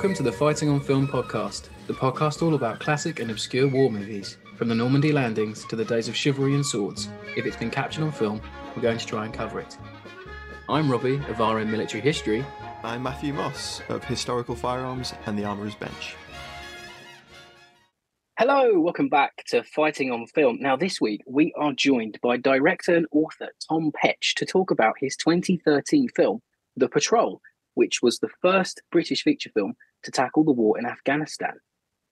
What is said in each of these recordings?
Welcome to the Fighting on Film podcast, the podcast all about classic and obscure war movies, from the Normandy landings to the days of chivalry and swords. If it's been captured on film, we're going to try and cover it. I'm Robbie of RM Military History. I'm Matthew Moss of Historical Firearms and the Armourer's Bench. Hello, welcome back to Fighting on Film. Now this week we are joined by director and author Tom Petch to talk about his 2013 film, The Patrol, which was the first British feature film to tackle the war in Afghanistan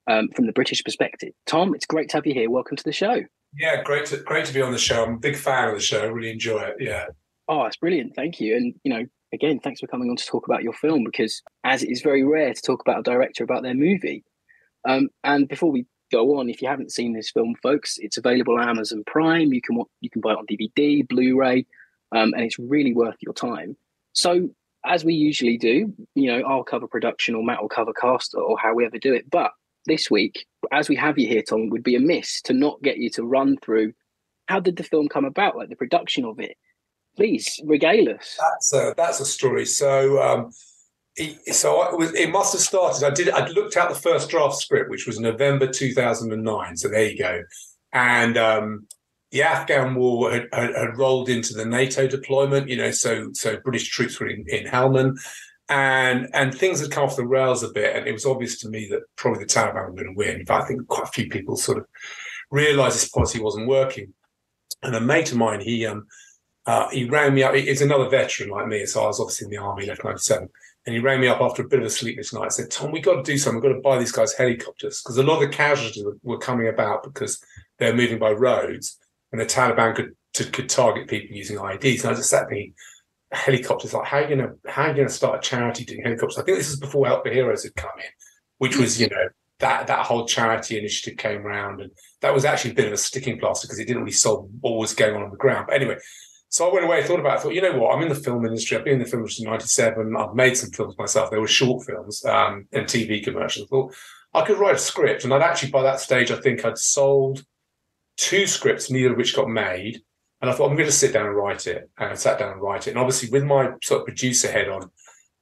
from the British perspective. Tom, it's great to have you here. Welcome to the show. Yeah, great to be on the show. I'm a big fan of the show. I really enjoy it. Yeah. Oh, it's brilliant. Thank you. And, again, thanks for coming on to talk about your film, because as it is very rare to talk about a director about their movie. And before we go on, if you haven't seen this film, folks, it's available on Amazon Prime. You can buy it on DVD, Blu-ray, and it's really worth your time. So, as we usually do, I'll cover production or Matt will cover cast or how we ever do it. But this week, as we have you here, Tom, it would be amiss to not get you to run through how did the film come about, like the production of it. Please regale us. That's a story. So it must have started. I looked at the first draft script, which was November 2009. So there you go. And the Afghan war had rolled into the NATO deployment, so British troops were in Helmand, and things had come off the rails a bit, and it was obvious to me that probably the Taliban were going to win. In fact, I think quite a few people sort of realised this policy wasn't working. And a mate of mine, he rang me up. He's another veteran like me, so I was obviously in the army, left 97. And he rang me up after a bit of a sleepless night. Said, "Tom, we've got to do something. We've got to buy these guys helicopters, because a lot of the casualties were coming about because they're moving by roads, and the Taliban could target people using IEDs." And I just sat thinking, helicopters, like how are you going to start a charity doing helicopters? I think this is before Help the Heroes had come in, which was, that whole charity initiative came around, and that was actually a bit of a sticking plaster because it didn't really solve what was going on the ground. But anyway, so I went away, thought about it, thought, you know what, I'm in the film industry. I've been in the film industry in 97. I've made some films myself. They were short films and TV commercials. I thought I could write a script. And I'd actually, by that stage, I think I'd sold 2 scripts, neither of which got made. And I thought, I'm going to sit down and write it. And I sat down and write it. And obviously, with my sort of producer head on,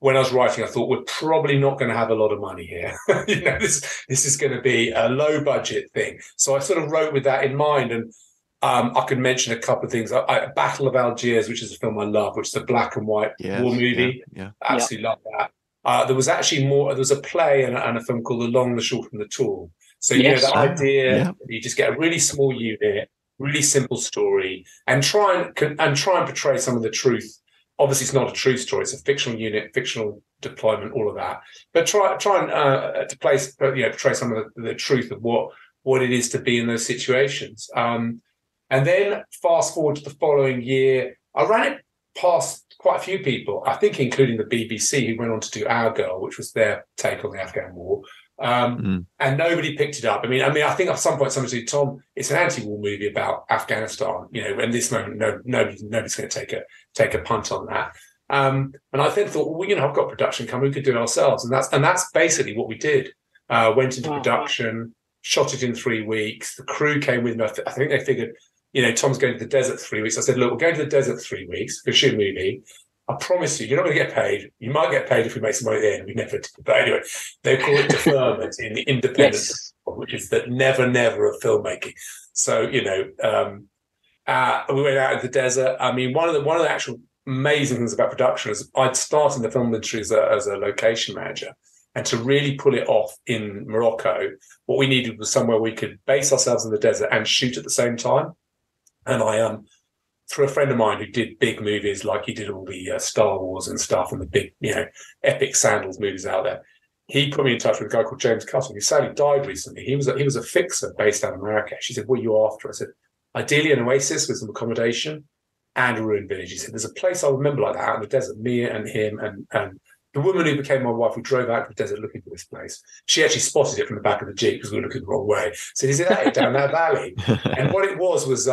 when I was writing, I thought, we're probably not going to have a lot of money here. This is going to be a low budget thing. So I sort of wrote with that in mind. And I could mention a couple of things. Battle of Algiers, which is a film I love, which is a black and white war movie. Yeah. Absolutely love that. There was actually more. There was a play and a film called The Long, the Short, and the Tall. So the idea you just get a really small unit, really simple story, and try and portray some of the truth. Obviously, it's not a true story; it's a fictional unit, fictional deployment, all of that. But try and portray some of the truth of what it is to be in those situations. And then fast forward to the following year, I ran it past quite a few people, I think including the BBC, who went on to do Our Girl, which was their take on the Afghan war. And nobody picked it up. I mean, I think at some point somebody said, "Tom, it's an anti-war movie about Afghanistan." In this moment, nobody's going to take a punt on that. And I then thought, well, I've got production coming, we could do it ourselves, and that's basically what we did. Went into production, shot it in 3 weeks. The crew came with me. I think they figured, Tom's going to the desert 3 weeks. I said, look, we're going to the desert 3 weeks for shoot a movie. I promise you're not going to get paid. You might get paid if we make some money at the end. We never did. But anyway, they call it deferment in the independent, which is the never of filmmaking. So, we went out in the desert. I mean, one of the actual amazing things about production is I'd started in the film industry as a location manager. And to really pull it off in Morocco, what we needed was somewhere we could base ourselves in the desert and shoot at the same time. And I through a friend of mine who did big movies, like he did all the Star Wars and stuff and the big, epic sandals movies out there. He put me in touch with a guy called James Cutting, who sadly died recently. He was a fixer based out of America. She said, "What are you after?" I said, "Ideally an oasis with some accommodation and a ruined village." He said, "There's a place I remember like that out in the desert, me and him and the woman who became my wife, we drove out to the desert looking for this place. She actually spotted it from the back of the Jeep because we were looking the wrong way. So is it that down that valley?" And what it was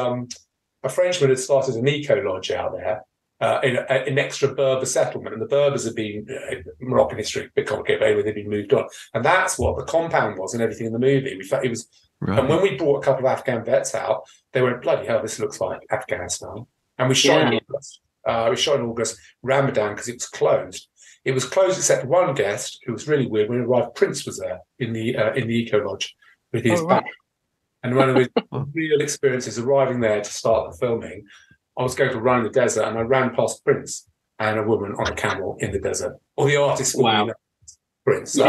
a Frenchman had started an eco lodge out there in an extra Berber settlement. And the Berbers had been, Moroccan history, a bit complicated, but anyway, they'd been moved on. And that's what the compound was and everything in the movie. It was, right. And when we brought a couple of Afghan vets out, they went, "Bloody hell, this looks like Afghanistan." And we shot in August. Ramadan, because it was closed. It was closed except one guest who was really weird. When we arrived, Prince was there in the Eco Lodge with his right. band. And one of his real experiences arriving there to start the filming, I was going to run in the desert, and I ran past Prince and a woman on a camel in the desert. Or the artist Wow. Prince.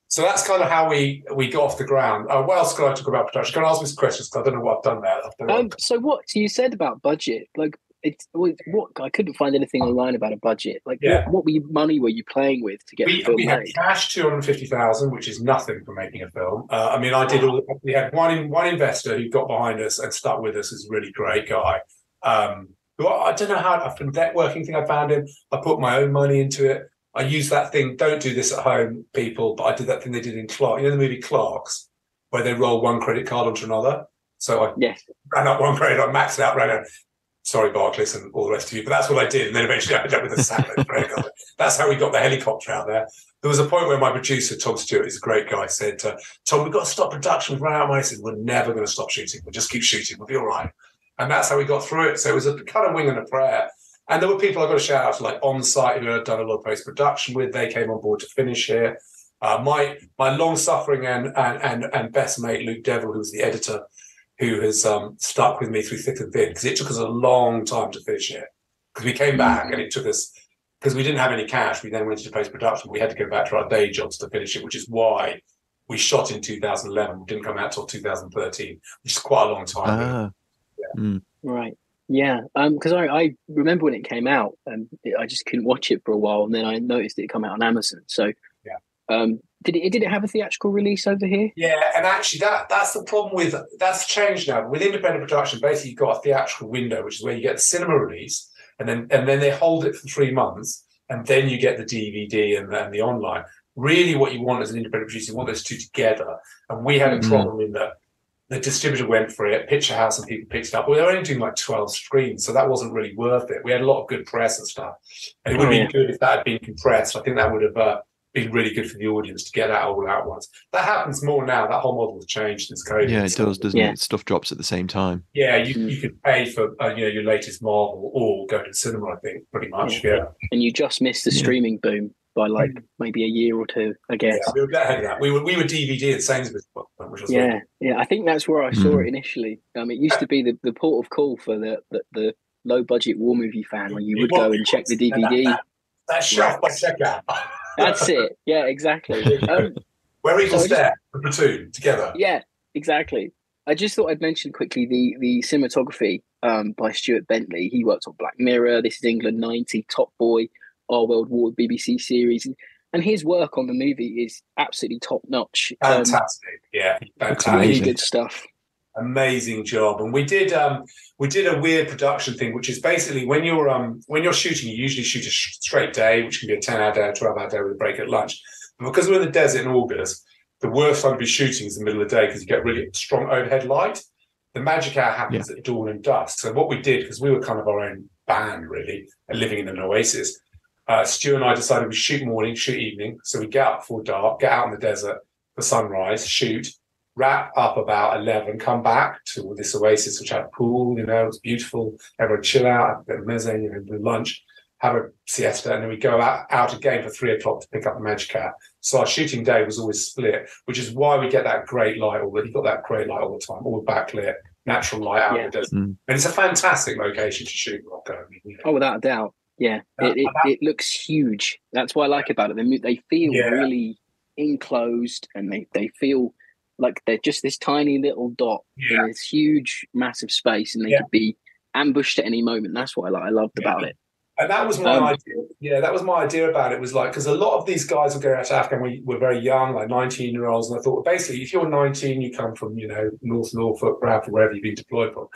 So that's kind of how we got off the ground. What else can I talk about production? Can I ask me some questions? Because I don't know what I've done there. So what you said about budget, like what I couldn't find anything online about a budget. Like what money were you playing with to get the film we had made? cash $250,000, which is nothing for making a film. I mean, we had one investor who got behind us and stuck with us. Is a really great guy. Who I don't know how, from that working thing I found him. I put my own money into it. I used that thing, don't do this at home, people, but I did that thing they did in Clark. You know the movie Clerks, where they roll one credit card onto another? So I ran up one credit, I maxed it out, ran out. Sorry, Barclays and all the rest of you, but that's what I did. And then eventually I ended up with a Saturday credit card. That's how we got the helicopter out there. There was a point where my producer, Tom Stewart, is a great guy, said, Tom, we've got to stop production. We've run out of money. I said, we're never going to stop shooting. We'll just keep shooting. We'll be all right. And that's how we got through it. So it was a kind of wing and a prayer. And there were people I got to shout out to, like on site, who I'd done a lot of post production with. They came on board to finish here. My long suffering and best mate Luke Devil, who was the editor, who has stuck with me through thick and thin, because it took us a long time to finish it. Because we came back and it took us, because we didn't have any cash. We then went into post production. We had to go back to our day jobs to finish it, which is why we shot in 2011. We didn't come out till 2013, which is quite a long time. Right. Yeah, because I remember when it came out, and I just couldn't watch it for a while, and then I noticed it come out on Amazon. So, did it have a theatrical release over here? Yeah, and actually that's the problem that's changed now. With independent production, basically you've got a theatrical window, which is where you get the cinema release, and then they hold it for 3 months, and then you get the DVD and the online. Really, what you want as an independent producer, you want those two together. And we had a problem in that the distributor went for it, Picture House and people picked it up. Well, they were only doing like 12 screens, so that wasn't really worth it. We had a lot of good press and stuff. And it would have been good if that had been compressed. I think that would have been really good for the audience to get that all out once. That happens more now. That whole model has changed since COVID. Yeah, it does, doesn't it? Stuff drops at the same time. Yeah, you could pay for your latest Marvel or go to the cinema, I think, pretty much. Yeah. And you just missed the streaming boom by like maybe a year or two, I guess. Yeah, we were ahead of that. We were DVD at Sainsbury's, which was I think that's where I saw it initially. It used to be the port of call for the low budget war movie fan, where you would go and check the DVD. That shelf by checkout. That's it. Yeah, exactly. Where Eagles Dare, the platoon together. Yeah, exactly. I just thought I'd mention quickly the cinematography by Stuart Bentley. He worked on Black Mirror, This Is England 90, Top Boy, Our World War BBC series, and his work on the movie is absolutely top notch. Fantastic, fantastic. Really good stuff. Amazing job. And we did a weird production thing, which is basically when you're shooting, you usually shoot a straight day, which can be a 10-hour day or 12-hour day with a break at lunch. But because we're in the desert in August, the worst time to be shooting is the middle of the day, because you get really strong overhead light. The magic hour happens at dawn and dusk. So what we did, because we were kind of our own band really, and living in an oasis, Stu and I decided we'd shoot morning, shoot evening. So we get up before dark, get out in the desert for sunrise, shoot, wrap up about 11, come back to this oasis, which had a pool, it was beautiful. Everyone chill out, have a bit of meze, do lunch, have a siesta, and then we go out again for 3 o'clock to pick up the magic hour. So our shooting day was always split, which is why we get that great light already. Got that great light all the time, all backlit, natural light out of the desert. And it's a fantastic location to shoot Morocco. Oh, without a doubt. Yeah, it looks huge. That's what I like about it. They feel really enclosed, and they feel like they're just this tiny little dot in this huge, massive space, and they could be ambushed at any moment. That's what I loved about it. And that was my idea. Yeah, that was my idea about it. Was like, because a lot of these guys were going out to Africa when we were very young, like 19-year-olds, and I thought, basically, if you're 19, you come from North Norfolk, Bradford, wherever you've been deployed from,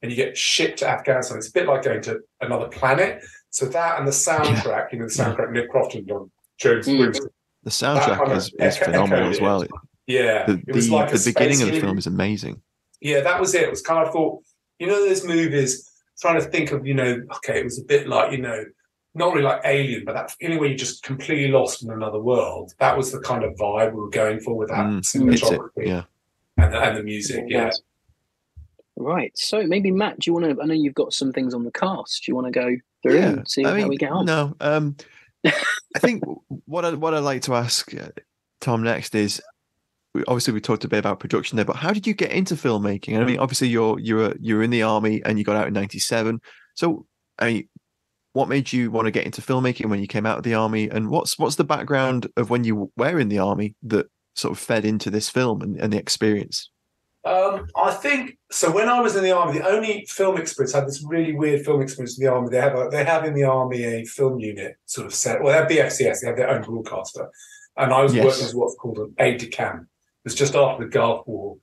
and you get shipped to Afghanistan. It's a bit like going to another planet. So that and the soundtrack, the soundtrack Nick Crofton on Jones Grimston. The soundtrack is phenomenal as well. Yeah, it was like the beginning of the film is amazing. Yeah, that was it. It was kind of thought, those movies, trying to think of, okay, it was a bit like, not really like Alien, but that feeling where you're just completely lost in another world. That was the kind of vibe we were going for with that cinematography and the music. Yeah. Right. So maybe Matt, do you want to? I know you've got some things on the cast. Do you want to go through and see how we get on? No. I think what I'd like to ask Tom next is, obviously we talked a bit about production there, but how did you get into filmmaking? I mean, obviously you're in the army and you got out in '97. So, I mean, what made you want to get into filmmaking when you came out of the army? And what's the background of when you were in the army that sort of fed into this film and the experience? I think so. When I was in the army, the only film experience I had this really weird film experience in the army. They have in the army a film unit sort of set. Well, they have BFCS. They have their own broadcaster, and I was working as what's called an aide de camp. It was just after the Gulf War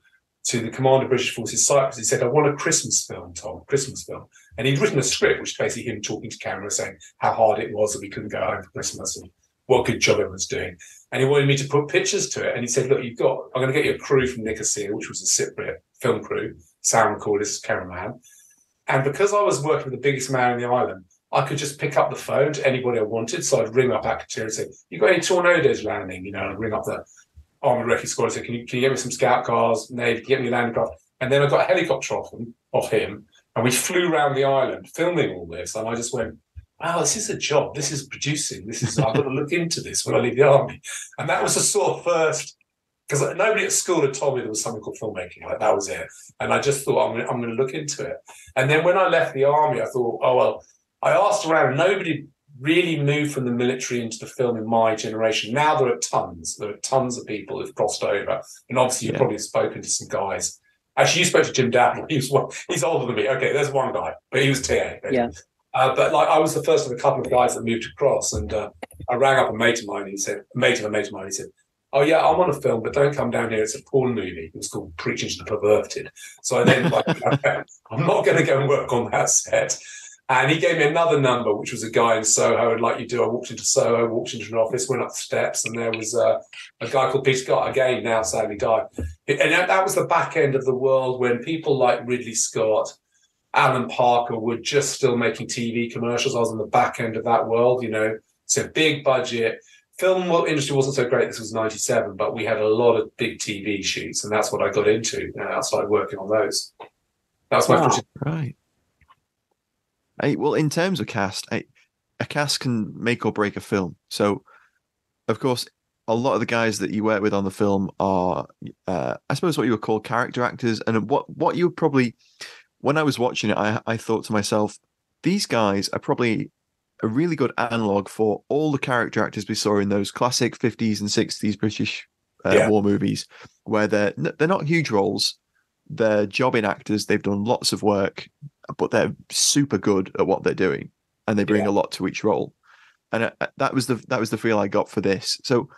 to the commander of British Forces Cyprus. He said, "I want a Christmas film, Tom, Christmas film." And he'd written a script, which is basically him talking to camera, saying how hard it was that we couldn't go home for Christmas and what a good job everyone's doing. And he wanted me to put pictures to it. And he said, look, I'm going to get you a crew from Nicosia, which was a Cypriot film crew, sound recorders, cameraman. And because I was working with the biggest man in the island, I could just pick up the phone to anybody I wanted. So I'd ring up Akatir and say, you got any tornadoes landing? And I'd ring up the Army Recce Squad and say, can you get me some scout cars? Navy, get me a landing craft. And then I got a helicopter off him, and we flew around the island filming all this. And I just went, wow, this is a job. This is producing. I've got to look into this when I leave the army. And that was the sort of first, because nobody at school had told me there was something called filmmaking. Like, that was it. And I just thought, I'm going to look into it. And then when I left the army, I thought, oh, well, I asked around. Nobody really moved from the military into the film in my generation. Now there are tons. There are tons of people who've crossed over. And obviously you've probably spoken to some guys. Actually, you spoke to Jim Dowdle. He's older than me. Okay, there's one guy, but he was TA. Yeah. But like, I was the first of a couple of guys that moved across, and I rang up a mate of mine. And he said, he said, "Oh yeah, I'm on a film, but don't come down here. It's a porn movie. It was called Preaching to the Perverted." So I then I'm not going to go and work on that set. And he gave me another number, which was a guy in Soho. And like you do, I walked into Soho, walked into an office, went up the steps, and there was a guy called Peter Scott, again now sadly died. And that was the back end of the world when people like Ridley Scott, Alan Parker were just still making TV commercials. I was on the back end of that world, So big budget. Film industry wasn't so great. This was '97, but we had a lot of big TV shoots, and that's what I got into. I started working on those. That was my first. Right. Well, in terms of cast, a cast can make or break a film. So, of course, a lot of the guys that you work with on the film are, I suppose, what you would call character actors. And what you would probably, when I was watching it, I thought to myself, these guys are probably a really good analog for all the character actors we saw in those classic 50s and 60s British war movies, where they're not huge roles. They're jobbing actors. They've done lots of work, but they're super good at what they're doing, and they bring a lot to each role. And that was the feel I got for this. So,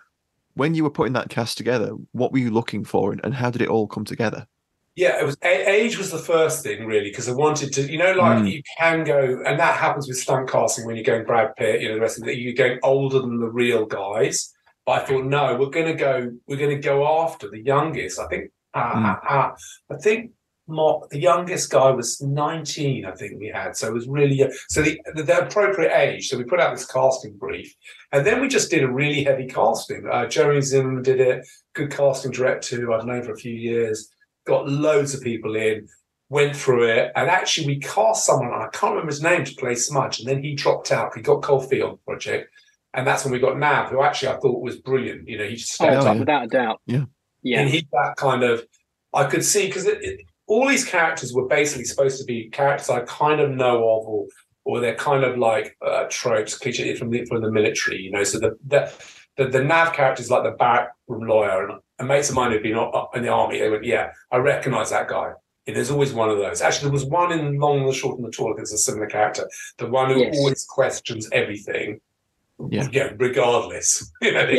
when you were putting that cast together, what were you looking for, and how did it all come together? Yeah, it was age was the first thing, really, because I wanted to, you can go, and that happens with stunt casting when you're going Brad Pitt, the rest of it, you're going older than the real guys. But I thought, no, we're going to go after the youngest. I think. I think the youngest guy was 19, I think we had. So it was really young. So the appropriate age. So we put out this casting brief. And then we just did a really heavy casting. Jeremy Zimmerman did it, good casting director who I've known for a few years, got loads of people in, went through it. And actually we cast someone, I can't remember his name, to play Smudge. And then he dropped out. He got cold feet on the project. And that's when we got Nav, who actually I thought was brilliant. He just stepped up. Without a doubt. Yeah. And he's that kind of, I could see, because all these characters were basically supposed to be characters I kind of know of, or they're kind of like tropes, cliché from the military, So the Nav characters, like the backroom lawyer, and mates of mine who'd been in the army, they went, yeah, I recognise that guy. There's always one of those. Actually, there was one in Long and the Short and the Tall, that's a similar character. The one who always questions everything. Yeah, regardless. I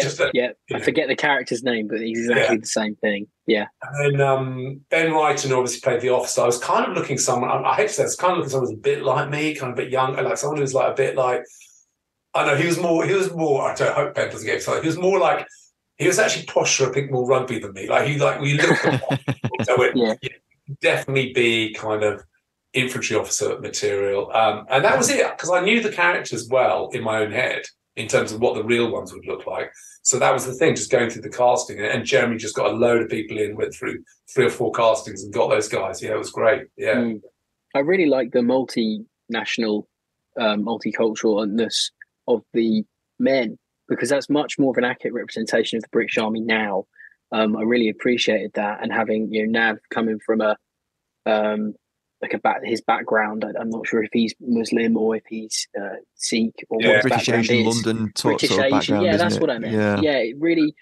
forget the character's name, but he's exactly the same thing. Yeah. And then Ben Wrighton obviously played the officer. I was kind of looking someone, I hate to say this, kind of looking someone who's a bit like me, kind of a bit young, like someone who's like a bit like, I know he was more, I hope Ben doesn't get excited. He was more like, he was actually posher, I think, more rugby than me. Like we looked at so definitely be kind of infantry officer material. And that was it, because I knew the characters well in my own head, in terms of what the real ones would look like. So that was the thing, just going through the casting. And Jeremy just got a load of people in, went through 3 or 4 castings and got those guys. Yeah, it was great. Yeah. I really like the multinational, multiculturalness of the men, because that's much more of an accurate representation of the British Army now. I really appreciated that, and having Nav coming from a his background. I'm not sure if he's Muslim or if he's Sikh or what his British background Asian is. London British sort of Asian, background, yeah, isn't that's it? what I meant. Yeah, it really.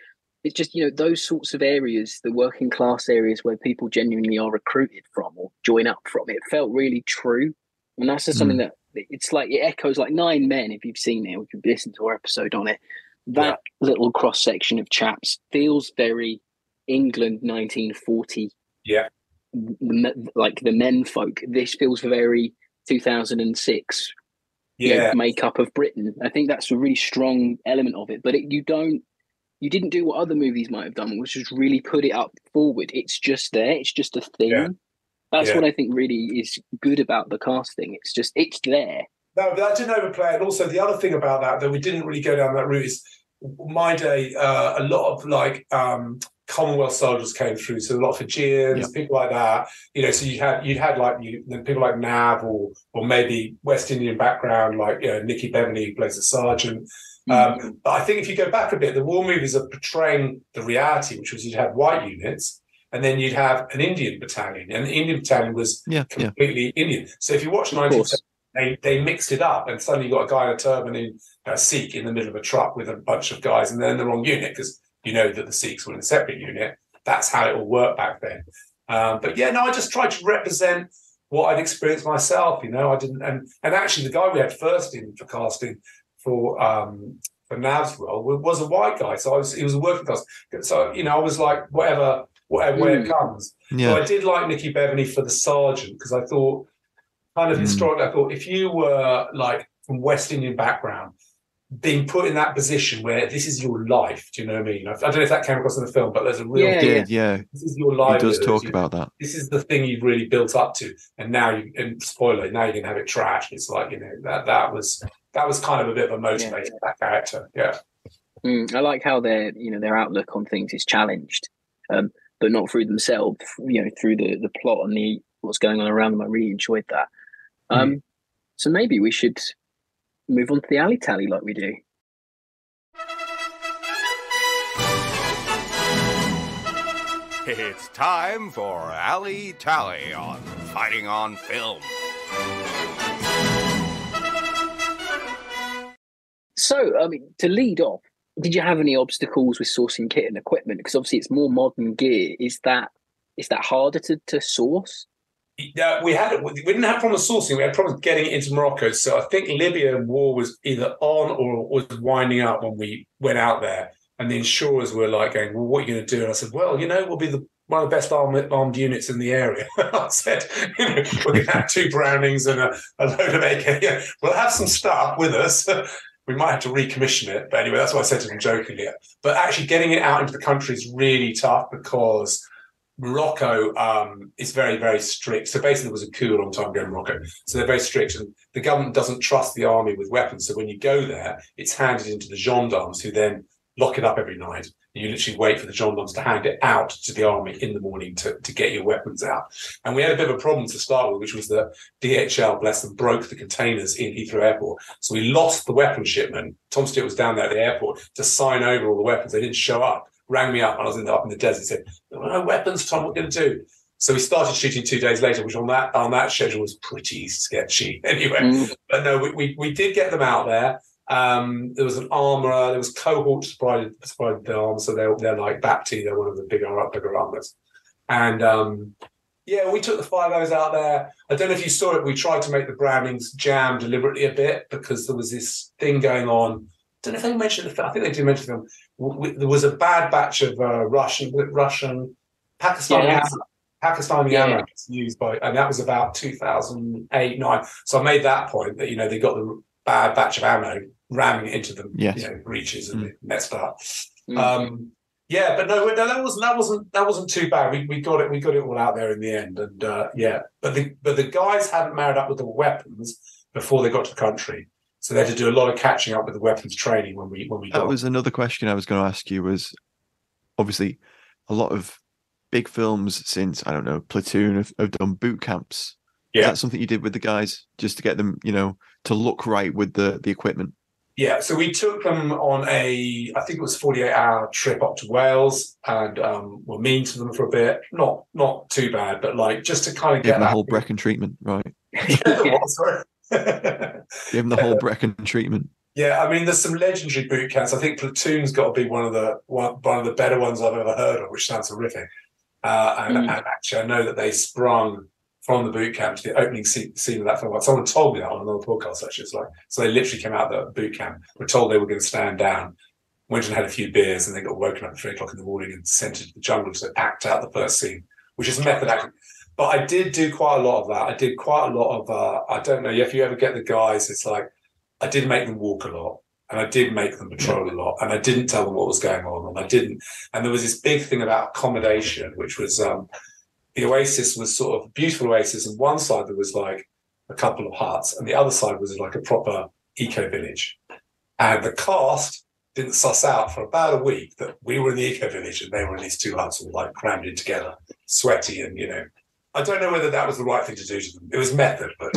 It's just those sorts of areas, the working class areas where people genuinely are recruited from or join up from. It felt really true, and that's just something that it's like it echoes like Nine Men. If you've seen it, or if you've listened to our episode on it, that little cross section of chaps feels very England 1940. Yeah. Like the men folk. This feels very 2006 makeup of Britain. I think that's a really strong element of it, but you didn't do what other movies might have done, which is really put it up forward. It's just there, it's just a thing. That's what I think really is good about the casting. It's there. No, but I didn't overplay it. And also the other thing about that we didn't really go down that route is my day, a lot of Commonwealth soldiers came through, so a lot of Fijians, people like that. So you'd had like people like Nav or maybe West Indian background, like Nicky Bevaney, who plays a sergeant. But I think if you go back a bit, the war movies are portraying the reality, which was you'd have white units, and then you'd have an Indian battalion, and the Indian battalion was completely Indian. So if you watch 1970, they mixed it up, and suddenly you got a guy in a turban in a Sikh in the middle of a truck with a bunch of guys, and they're in the wrong unit because that the Sikhs were in a separate unit. That's how it all worked back then. But I just tried to represent what I'd experienced myself. I didn't, and actually the guy we had first in for casting for Nav's role was a white guy, so he was a working class. So I was like, whatever way it comes. Yeah. But I did like Nicky Bevaney for the sergeant because I thought, kind of historically, I thought if you were like from West Indian background, being put in that position where this is your life, do you know what I mean? I don't know if that came across in the film, but there's a real this is your life. He does talk about that. This is the thing you've really built up to, and now spoiler, now you're gonna have it trashed. It's like that was kind of a bit of a motivator for that character. Yeah. I like how their outlook on things is challenged, but not through themselves. Through the plot and what's going on around them. I really enjoyed that. So maybe we should move on to the alley tally like we do. It's time for Alley Tally on Fighting on Film. So, to lead off, did you have any obstacles with sourcing kit and equipment? Because obviously it's more modern gear. Is that harder to source? Yeah, we didn't have problems sourcing. We had problems getting it into Morocco. So I think Libya war was either on or was winding up when we went out there. And the insurers were like going, well, what are you going to do? And I said, well, we'll be one of the best armed units in the area. I said, we're going to have 2 Brownings and a load of AK. We'll have some stuff with us. We might have to recommission it. But anyway, that's what I said to them jokingly. But actually getting it out into the country is really tough because Morocco is very, very strict. So basically, there was a coup a long time ago in Morocco. So they're very strict, and the government doesn't trust the army with weapons. So when you go there, it's handed into the gendarmes, who then lock it up every night. You literally wait for the gendarmes to hand it out to the army in the morning to get your weapons out. And we had a bit of a problem to start with, which was that DHL, bless them, broke the containers in Heathrow Airport. So we lost the weapon shipment. Tom Stewart was down there at the airport to sign over all the weapons. They didn't show up. Rang me up when I was up in the desert. He said, no weapons, Tom, what are we going to do? So we started shooting 2 days later, which on that schedule was pretty sketchy anyway. But no, we did get them out there. There was an armourer, there was cohorts supplied the arms, so they're like BAPTI, they're one of the bigger armourers. And we took the 5.0s out there. I don't know if you saw it, we tried to make the Brownings jam deliberately a bit because there was this thing going on. I don't know if they mentioned the film. I think they did mention the film. There was a bad batch of Pakistani ammo used and that was about 2008, 9. So I made that point that they got the bad batch of ammo ramming it into the breaches and it messed up. But no, that wasn't too bad. We got it all out there in the end, and But the guys hadn't married up with the weapons before they got to the country. So they had to do a lot of catching up with the weapons training when we got. That was another question I was going to ask you. Was obviously a lot of big films since Platoon have done boot camps. Yeah, is that something you did with the guys just to get them, to look right with the equipment? Yeah, so we took them on I think it was 48-hour trip up to Wales, and were mean to them for a bit. Not too bad, but like just to kind of Give get them the that. whole Brecon treatment, right? What, sorry? Give them the whole Brecon treatment. Yeah, I mean, there's some legendary boot camps. I think Platoon's got to be one of the better ones I've ever heard of, which sounds horrific. And actually, I know that they sprung from the boot camp to the opening scene of that film. Like, someone told me that on another podcast. Actually, it's like, so they literally came out of the boot camp, were told they were going to stand down, went and had a few beers, and they got woken up at 3:00 in the morning and sent into the jungle to act out the first scene, which is method acting. But I did do quite a lot of that. I did quite a lot of. I don't know if you ever get the guys. It's like I did make them walk a lot, and I did make them patrol a lot, and I didn't tell them what was going on, and I didn't. And there was this big thing about accommodation, which was the Oasis was sort of a beautiful oasis, and one side there was like a couple of huts, and the other side was like a proper eco village. And the cast didn't suss out for about a week that we were in the eco village and they were in these two huts all like crammed in together, sweaty, and I don't know whether that was the right thing to do to them. It was method, but.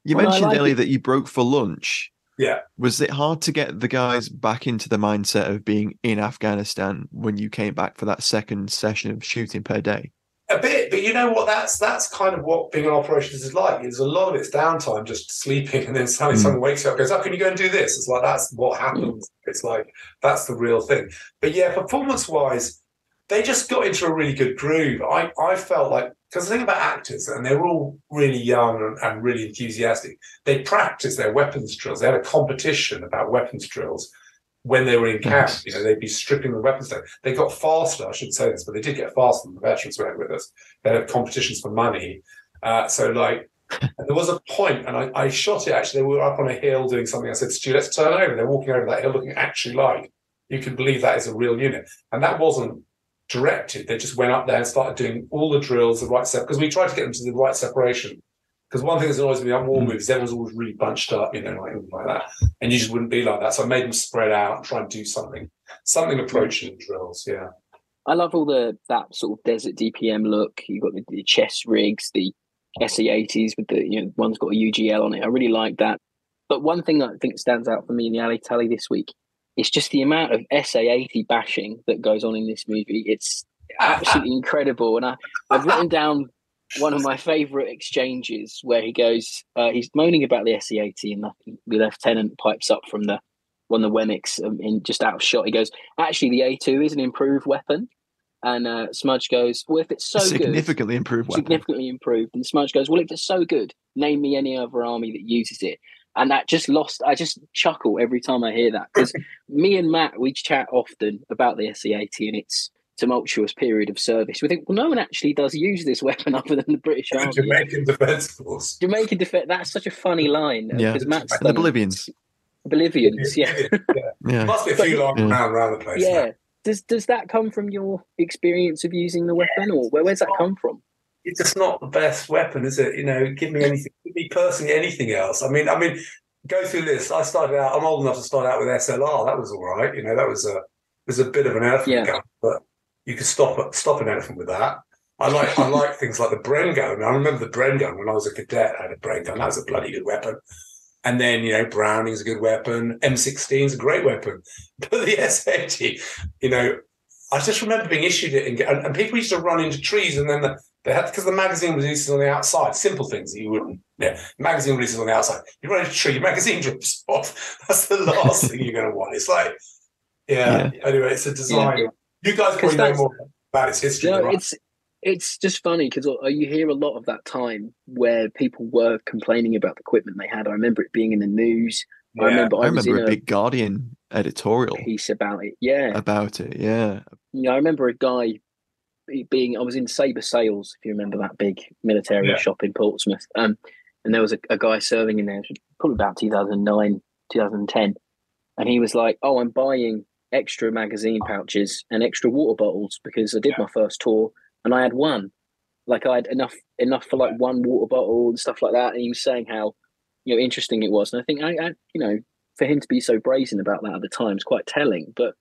You mentioned earlier that you broke for lunch. Yeah. Was it hard to get the guys back into the mindset of being in Afghanistan when you came back for that second session of shooting per day? A bit, but you know what? That's kind of what being an operations is like. There's a lot of it's downtime, just sleeping, and then suddenly someone wakes you up and goes, "Oh, can you go and do this?" It's like that's what happens. It's like that's the real thing. But yeah, performance-wise, they just got into a really good groove. I felt like, because the thing about actors, and they were all really young and really enthusiastic, they practiced their weapons drills. They had a competition about weapons drills when they were in camp. They'd be stripping the weapons down. They got faster, I shouldn't say this, but they did get faster than the veterans who were with us. They had competitions for money. And there was a point, and I shot it actually. They were up on a hill doing something. I said, "Stu, let's turn over." They're walking over that hill looking actually like you can believe that is a real unit. And that wasn't directed. They just went up there and started doing all the drills, the right step, because we tried to get them to the right separation. Because one thing that's always been on war movies, everyone's always really bunched up, like that, and you just wouldn't be like that. So I made them spread out and try and do something approaching drills. Yeah, I love all that sort of desert DPM look. You've got the chest rigs, the SA-80s with the one's got a UGL on it. I really like that. But one thing that I think stands out for me in the alley tally this week, it's just the amount of SA-80 bashing that goes on in this movie. It's absolutely incredible. And I've written down one of my favourite exchanges where he goes, he's moaning about the SA-80 and the lieutenant pipes up from one of the Wemmicks in just out of shot. He goes, "Actually, the A2 is an improved weapon." And Smudge goes, "Well, if it's so significantly improved weapon. Significantly improved. And Smudge goes, "Well, if it's so good, name me any other army that uses it." And that I just chuckle every time I hear that, because me and Matt, we chat often about the SA-80 and its tumultuous period of service. We think, well, no one actually does use this weapon other than the British Army. Jamaican Defence Force. Jamaican Defence. That's such a funny line. Yeah, Matt's the Bolivians. Bolivians, yeah. Must be a few long around the place. Yeah. Now. Does that come from your experience of using the weapon, or where's that come from? It's just not the best weapon, is it? Give me anything. Give me personally anything else. I mean, go through this. I started out. I'm old enough to start out with SLR. That was all right. That was a bit of an elephant gun, but you could stop an elephant with that. I like things like the Bren gun. I remember the Bren gun when I was a cadet. I had a Bren gun. That was a bloody good weapon. And then Browning's a good weapon. M16 is a great weapon. But the S80, I just remember being issued it, and people used to run into trees, and then they had, because the magazine releases on the outside, simple things that you wouldn't. Yeah, magazine releases on the outside. You run into a tree, your magazine drips off. That's the last thing you're going to want. It's like, Anyway, it's a design. Yeah. You guys probably know more about its history. Right? It's just funny because you hear a lot of that time where people were complaining about the equipment they had. I remember it being in the news. Yeah. I remember a big Guardian editorial piece about it. Yeah, about it. Yeah. I remember a guy I was in Sabre Sales, if you remember that big military shop in Portsmouth, and there was a guy serving in there, probably about 2009, 2010, and he was like, "Oh, I'm buying extra magazine pouches and extra water bottles because I did my first tour and I had one, like I had enough for like one water bottle and stuff like that." And he was saying how interesting it was, and I think I for him to be so brazen about that at the time is quite telling, but.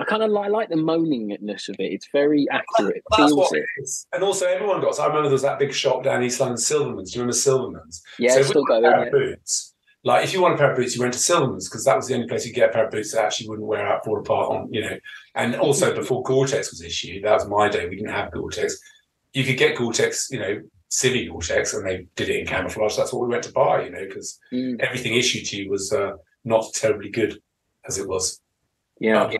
I kind of like the moaningness of it. It's very accurate. That's what it is. And also, everyone got. So I remember there was that big shop down East London, Silverman's. Do you remember Silverman's? Yeah, so still going. Boots, Like, if you want a pair of boots, you went to Silverman's because that was the only place you get a pair of boots that actually wouldn't wear out, fall apart on, And also before Gore-Tex was issued, that was my day. We didn't have Gore-Tex. You could get Gore-Tex, Civi Gore-Tex, and they did it in camouflage. That's what we went to buy, because everything issued to you was not terribly good as it was. Yeah.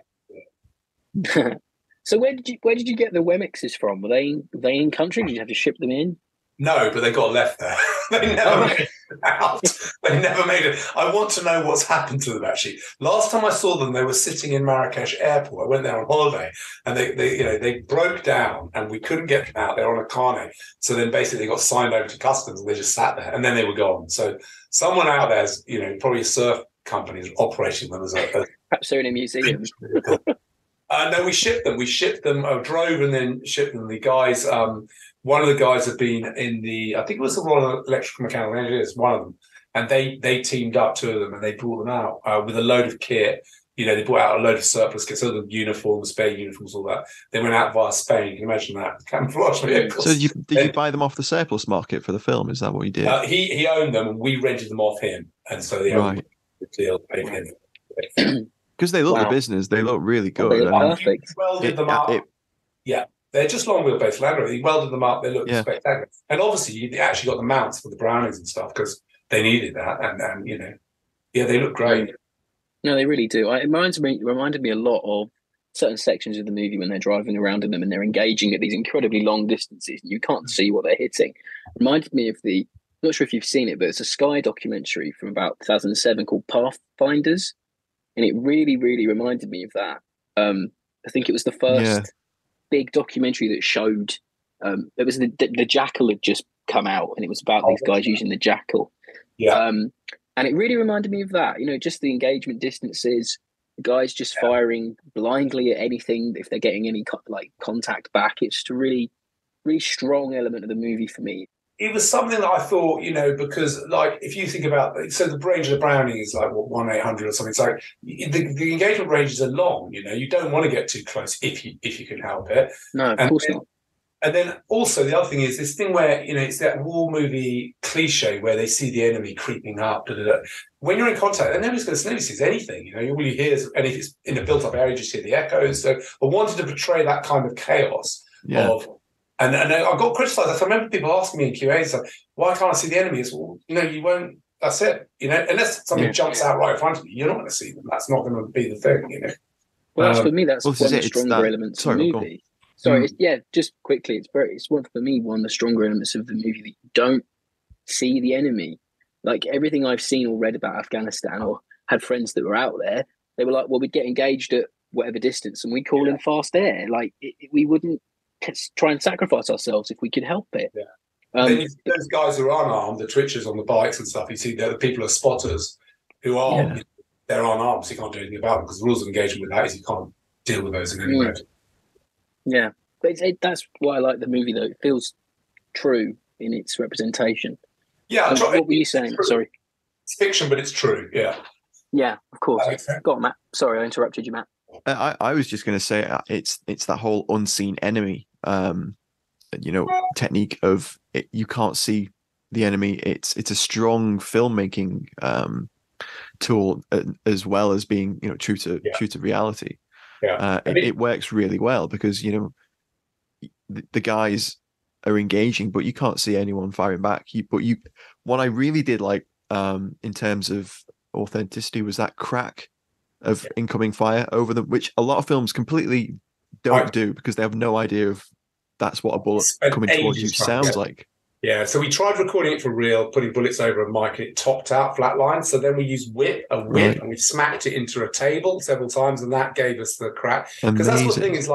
So where did you get the Wemmixes from? Were they in country? Did you have to ship them in? No, but they got left there. They never made it out. They never made it. I want to know what's happened to them, actually. Last time I saw them, they were sitting in Marrakesh airport. I went there on holiday, and they broke down, and we couldn't get them out. They were on a carnet. So then basically they got signed over to customs, and they just sat there, and then they were gone. So someone out there's, probably a surf company is operating them as a perhaps they're in a museum. No, we shipped them. I drove and then shipped them. The guys, one of the guys had been in I think it was the Royal Electrical Mechanical Engineers, one of them, and they teamed up, two of them, and they brought them out with a load of kit. They brought out a load of surplus kit, so the uniforms, spare uniforms, all that. They went out via Spain. You can imagine that camouflage vehicles. So did you buy them off the surplus market for the film? Is that what you did? He owned them, and we rented them off him, and so they owned the deal. Paid him. Because they look the business, they look really good. They look perfect. He welded them up. Yeah, they're just long wheelbase Land Rover. He welded them up. They look spectacular. And obviously, you actually got the mounts for the Brownings and stuff because they needed that. And they look great. No, they really do. It reminded me a lot of certain sections of the movie when they're driving around in them and they're engaging at these incredibly long distances and you can't see what they're hitting. Reminded me of I'm not sure if you've seen it, but it's a Sky documentary from about 2007 called Pathfinders. And it really, really reminded me of that. I think it was the first big documentary that showed. It was the Jackal had just come out, and it was about these guys using the Jackal. Yeah. And it really reminded me of that. Just the engagement distances, the guys just firing blindly at anything if they're getting any contact back. It's just a really, really strong element of the movie for me. It was something that I thought, because if you think about so the range of the Browning is 1/800 or something. It's like the engagement ranges are long. You don't want to get too close if you can help it. No, of course not. And then also the other thing is this thing where it's that war movie cliche where they see the enemy creeping up. When you're in contact, and nobody sees anything. All you hear is, and if it's in a built-up area, you just hear the echoes. So I wanted to portray that kind of chaos of. And I got criticised. I remember people asking me in QA, why can't I see the enemies? Well, you won't. That's it. Unless something jumps out right in front of you, you're not going to see them. That's not going to be the thing. Well, for me, that's one of the stronger elements of the movie. Sorry, just quickly, it's one for me one of the stronger elements of the movie that you don't see the enemy. Like everything I've seen or read about Afghanistan or had friends that were out there, they were like, well, we'd get engaged at whatever distance and we call in fast air. We wouldn't try and sacrifice ourselves if we could help it. Yeah. Then you see those guys who are unarmed, the twitchers on the bikes and stuff. You see the people are spotters who are they're unarmed, so you can't do anything about them because the rules of engagement with that is you can't deal with those in any way. Yeah, but that's why I like the movie though. It feels true in its representation. Yeah, what were you saying? Sorry, it's fiction, but it's true. Yeah. Yeah, of course. Go on, Matt. Sorry, I interrupted you, Matt. I was just going to say it's that whole unseen enemy, technique of it, you can't see the enemy. It's a strong filmmaking tool as well as being true to reality. Yeah, it works really well because the guys are engaging, but you can't see anyone firing back. What I really did like in terms of authenticity was that crack of incoming fire over them, which a lot of films completely don't do because they have no idea of that's what a bullet coming towards you sounds like. Yeah, so we tried recording it for real, putting bullets over a mic, and it topped out flatline. So then we used a whip, and we smacked it into a table several times, and that gave us the crack. Because that's what the thing is,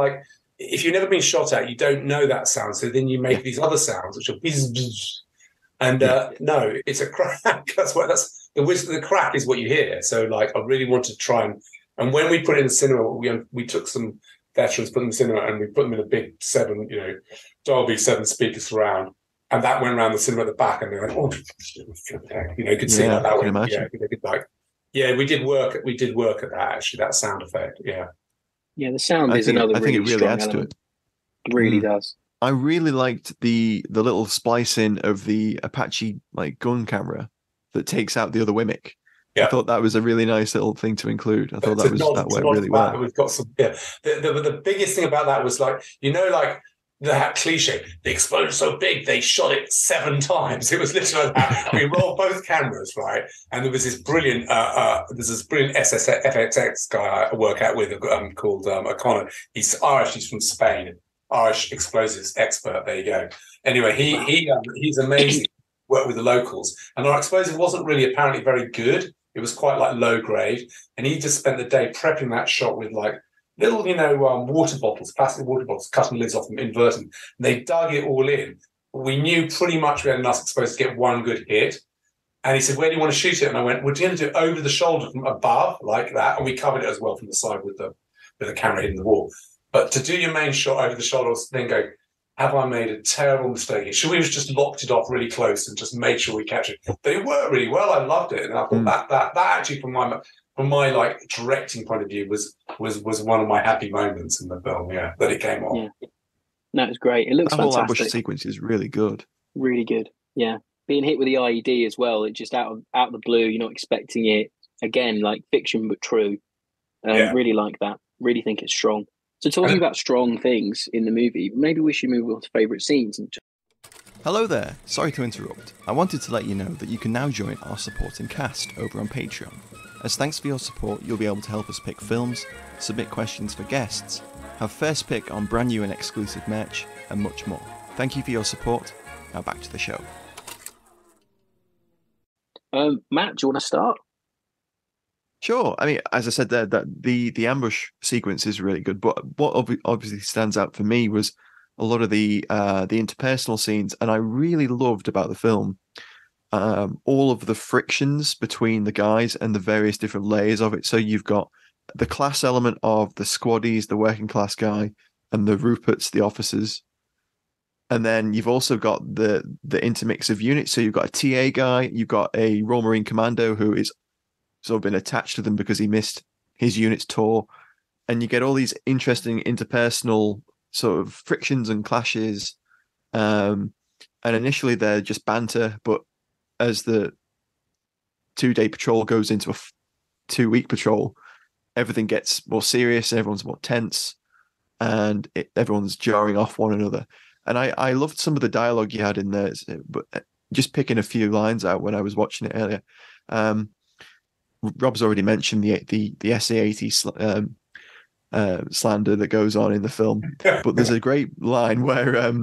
if you've never been shot at, you don't know that sound. So then you make these other sounds, which are and no, it's a crack. The crack is what you hear. So I really wanted to try and when we put it in the cinema, we took some veterans, put them in the cinema, and we put them in a big Dolby 7 speaker surround, and that went around the cinema at the back, and they went, oh, you could see that way. We did work at that actually, that sound effect. The sound is another. I think it really adds to it. It really does. I really liked the little splicing of the Apache gun camera that takes out the other Wimmick. Yeah. I thought that was a really nice little thing to include. I thought that worked really well. We've got some. Yeah. The biggest thing about that was like that cliche. The explosion's so big they shot it 7 times. It was literally like that. We rolled both cameras, right, and there was this brilliant SFX guy I work out with called O'Connor. He's Irish. He's from Spain. Irish explosives expert. There you go. Anyway, he's amazing. Worked with the locals, and our explosive wasn't really apparently very good. It was quite like low grade, and he just spent the day prepping that shot with like little, water bottles, plastic water bottles, cutting the lids off them, inverting. And they dug it all in. We knew pretty much we had enough exposed to get one good hit. And he said, "Where do you want to shoot it?" And I went, "We're going to do it over the shoulder from above, like that." And we covered it as well from the side with the camera hitting the wall. But to do your main shot over the shoulder, then go, have I made a terrible mistake? Should we have just locked it off really close and just made sure we catch it? But it worked really well. I loved it, and I thought that actually, from my like directing point of view, was one of my happy moments in the film. Yeah, that it came on. Yeah. No, it was great. It looks fantastic. The whole ambush sequence is really good. Really good. Yeah, being hit with the IED as well. It just out of the blue. You're not expecting it. Again, like fiction but true. Really like that. Really think it's strong. So talking about strong things in the movie, maybe we should move on to favourite scenes. Hello there, sorry to interrupt. I wanted to let you know that you can now join our supporting cast over on Patreon. As thanks for your support, you'll be able to help us pick films, submit questions for guests, have first pick on brand new and exclusive merch, and much more. Thank you for your support. Now back to the show. Matt, do you want to start? Sure. I mean, as I said there, that the ambush sequence is really good. But what obviously stands out for me was a lot of the interpersonal scenes, and I really loved about the film all of the frictions between the guys and the various different layers of it. So you've got the class element of the squaddies, the working class guy, and the Ruperts, the officers. And then you've also got the intermix of units. So you've got a TA guy, you've got a Royal Marine Commando who is sort of been attached to them because he missed his unit's tour, and you get all these interesting interpersonal sort of frictions and clashes. And initially they're just banter, but as the 2-day patrol goes into a 2-week patrol, everything gets more serious, everyone's more tense, and everyone's jarring off one another. And I loved some of the dialogue you had in there, but just picking a few lines out when I was watching it earlier. Rob's already mentioned the SA-80 slander that goes on in the film, but there's a great line where I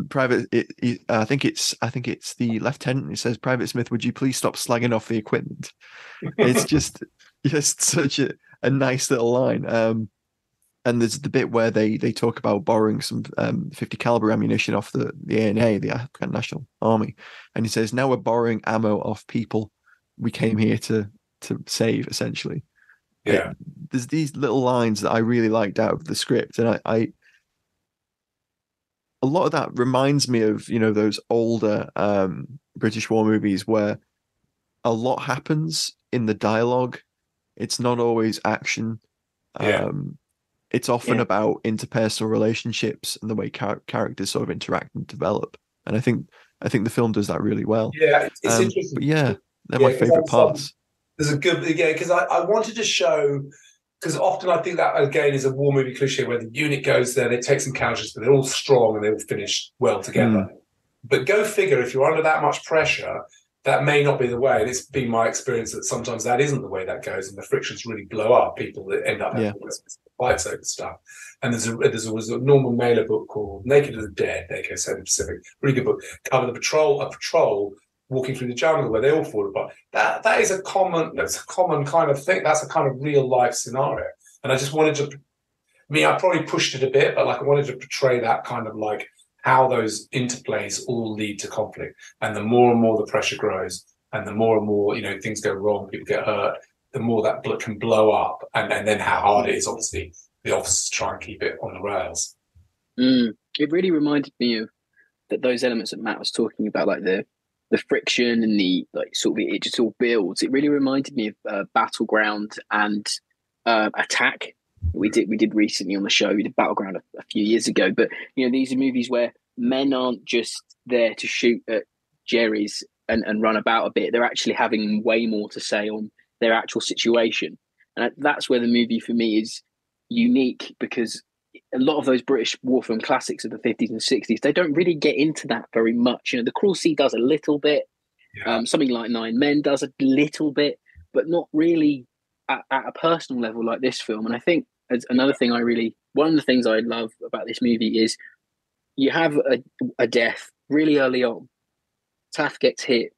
think it's the lieutenant. It says, "Private Smith, would you please stop slagging off the equipment?" It's just such a nice little line. And there's the bit where they talk about borrowing some 50 caliber ammunition off the ANA, the Afghan National Army, and he says, "Now we're borrowing ammo off people we came here to save," essentially. Yeah. There's these little lines that I really liked out of the script, and I a lot of that reminds me of those older British war movies where a lot happens in the dialogue. It's not always action. It's often about interpersonal relationships and the way characters sort of interact and develop, and I think the film does that really well. Yeah, it's interesting. But they're my favorite parts. There's a good, because I wanted to show, because often I think that again is a war movie cliche where the unit goes there, they take some casualties, but they're all strong and they all finish well together. But go figure, if you're under that much pressure, that may not be the way. And it's been my experience that sometimes that isn't the way that goes, and the frictions really blow up. People that end up having fights over stuff. And there was a Norman Mailer book called Naked and the Dead, AK 7 Pacific, really good book, covered a patrol walking through the jungle where they all fall apart. That's a common kind of thing. That's a kind of real life scenario. And I just wanted to, I probably pushed it a bit, but I wanted to portray that kind of how those interplays all lead to conflict. And the more and more the pressure grows, and the more and more, things go wrong, people get hurt, the more that can blow up. And then how hard it is, obviously, the officers try and keep it on the rails. It really reminded me of those elements that Matt was talking about, like the friction and the it just all builds. It really reminded me of Battleground and Attack. We did recently on the show. We did Battleground a few years ago, but these are movies where men aren't just there to shoot at Jerry's and run about a bit. They're actually having way more to say on their actual situation. And that's where the movie for me is unique, because a lot of those British war film classics of the 50s and 60s, they don't really get into that very much. You know, The Cruel Sea does a little bit. Yeah. Something like Nine Men does a little bit, but not really at a personal level like this film. And I think as another thing one of the things I love about this movie is you have a death really early on. Taff gets hit,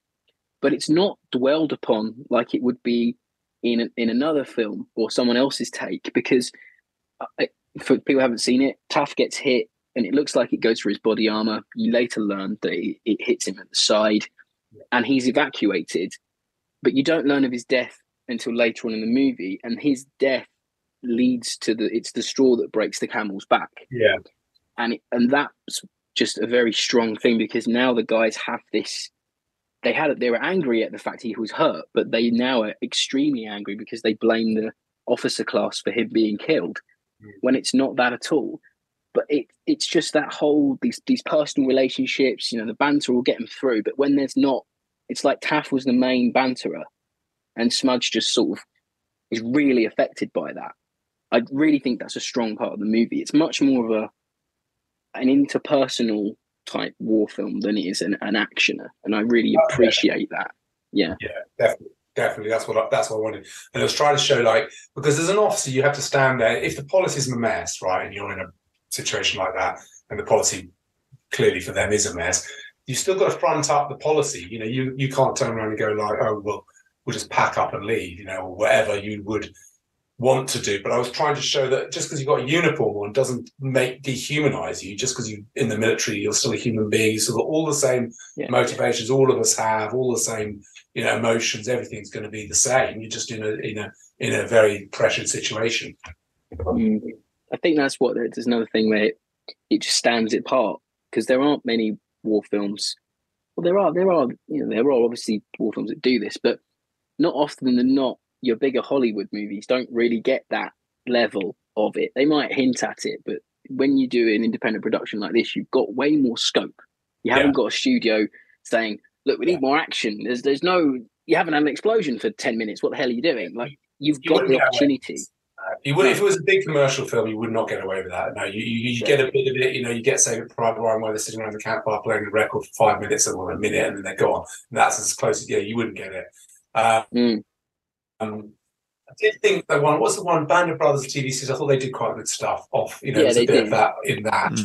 but it's not dwelled upon like it would be in another film or someone else's take, because for people who haven't seen it, Taff gets hit and it looks like it goes through his body armor. You later learn that it hits him at the side and he's evacuated, but you don't learn of his death until later on in the movie, and his death leads to it's the straw that breaks the camel's back. Yeah. And that's just a very strong thing, because now the guys have this, they were angry at the fact he was hurt, but they now are extremely angry because they blame the officer class for him being killed, when it's not that at all. But it's just that whole these personal relationships, you know, the banter will get them through. But when there's not, it's like Taff was the main banterer, and Smudge just sort of is really affected by that. I really think that's a strong part of the movie. It's much more of an interpersonal type war film than it is an actioner, and I really appreciate that. Yeah, definitely. That's what I wanted, and I was trying to show, like, because as an officer, you have to stand there. If the policy's a mess, right, and you're in a situation like that, and the policy clearly for them is a mess, you still got to front up the policy. You know, you can't turn around and go like, oh well, we'll just pack up and leave, you know, or whatever you would want to do. But I was trying to show that just because you've got a uniform on doesn't dehumanize you. Just because you're in the military, you're still a human being. You've still got all the same motivations all of us have, all the same, you know, emotions. Everything's going to be the same. You're just in a very pressured situation. I think that's what there's another thing where it just stands it apart, because there aren't many war films. Well, there are obviously war films that do this, but not often than not, your bigger Hollywood movies don't really get that level of it. They might hint at it, but when you do an independent production like this, you've got way more scope. You haven't got a studio saying, look, we need more action. There's no, you haven't had an explosion for 10 minutes. What the hell are you doing? Like, you've got the opportunity. You would, if it was a big commercial film, you would not get away with that. No, you get a bit of it. You know, you get Saving Private Ryan where they're sitting around the campfire playing the record for 5 minutes or a minute, and then they're gone. And that's as close as you wouldn't get it. I did think that one was the one Band of Brothers TV series. I thought they did quite good stuff. Off, you know, there's a bit of that in that.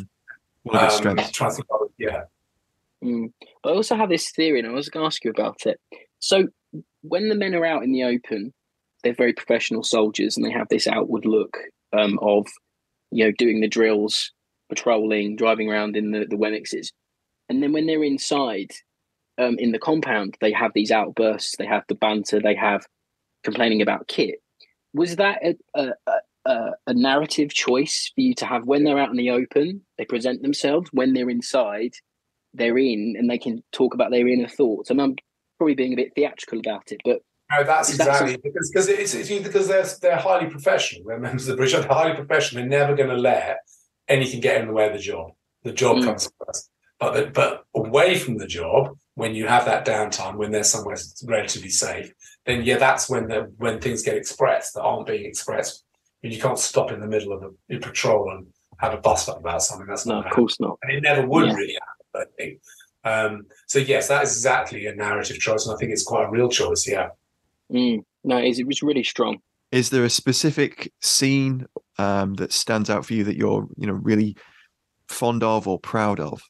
One of its strengths. Trying to think of it, But I also have this theory, and I was going to ask you about it. So when the men are out in the open, they're very professional soldiers, and they have this outward look of, you know, doing the drills, patrolling, driving around in the Wemmixes. And then when they're inside in the compound, they have these outbursts, they have the banter, they have complaining about kit. Was that a narrative choice for you to have when they're out in the open, they present themselves, when they're inside, they're in, and they can talk about their inner thoughts? And I'm probably being a bit theatrical about it, but no, that's exactly because they're highly professional. They're members of the British. They're highly professional. They're never going to let anything get in the way of the job. The job comes first. But away from the job, when you have that downtime, when there's somewhere relatively safe, then that's when things get expressed that aren't being expressed. And you can't stop in the middle of a patrol and have a bust up about something. That's not. No, of course not. And it never would really happen, I think. So yes, that is exactly a narrative choice, and I think it's quite a real choice. Yeah. No, it was really strong. Is there a specific scene that stands out for you that you're, you know, really fond of or proud of?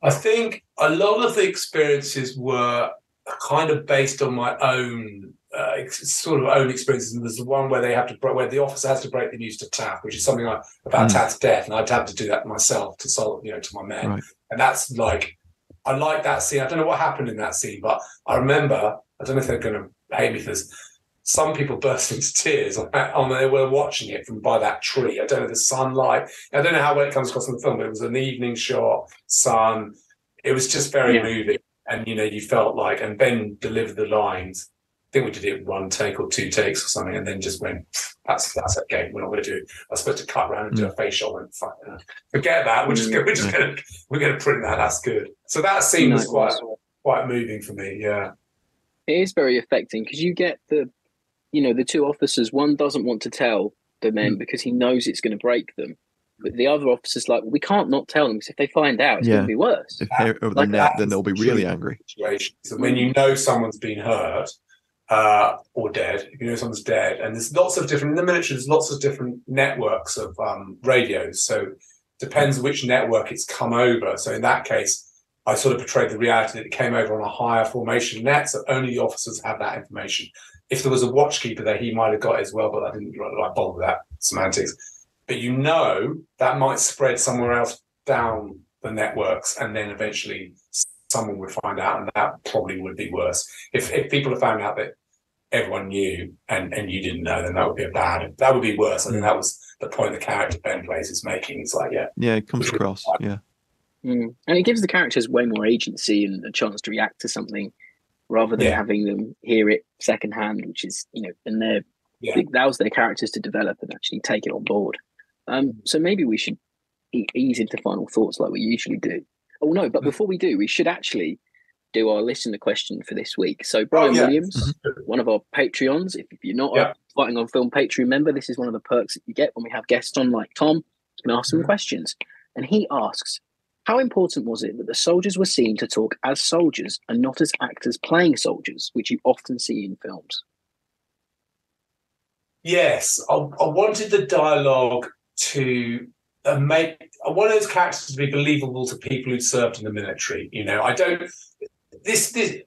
I think a lot of the experiences were kind of based on my own own experiences. And there's the one where where the officer has to break the news to Taff, which is something about Taff's death, and I'd have to do that myself to my men. Right. And that's like, I like that scene. I don't know what happened in that scene, but I remember. I don't know if they're going to hate me for this. Some people burst into tears they were watching it from by that tree. I don't know, the sunlight. I don't know how it comes across in the film, but it was an evening shot, sun. It was just very moving. And, you know, you felt like, and Ben delivered the lines. I think we did it one take or two takes or something, and then just went, that's okay. We're not going to do it. I was supposed to cut around and do a face shot. And forget that. We're going to print that. That's good. So that scene was quite. quite moving for me. Yeah, It is very affecting because you get the two officers. One doesn't want to tell the men because he knows it's going to break them, but the other officer's like, well, we can't not tell them because if they find out, it's going to be worse. If they're over the Like, net, then they'll be really angry. Situation. So when you know someone's been hurt or dead, if you know someone's dead, and there's lots of different, in the military, there's lots of different networks of radios. So depends which network it's come over. So in that case, I sort of portrayed the reality that it came over on a higher formation net, so only the officers have that information. If there was a watchkeeper there, he might have got it as well, but I didn't like bother with that semantics. But that might spread somewhere else down the networks, and then eventually someone would find out, and that probably would be worse. If people have found out that everyone knew and you didn't know, then that would be worse. I think that was the point the character Ben plays is making. It's like, yeah, it comes across, yeah. And it gives the characters way more agency and a chance to react to something rather than having them hear it secondhand, which is, and that allows their characters to develop and actually take it on board. So maybe we should ease into final thoughts like we usually do. Oh, no, but before we do, we should actually do our listener question for this week. So Brian Williams, one of our Patreons, if you're not a Fighting on Film Patreon member, this is one of the perks that you get when we have guests on like Tom. You can ask them questions. And he asks, how important was it that the soldiers were seen to talk as soldiers and not as actors playing soldiers, which you often see in films? Yes, I wanted the dialogue to I want those characters to be believable to people who served in the military. I don't.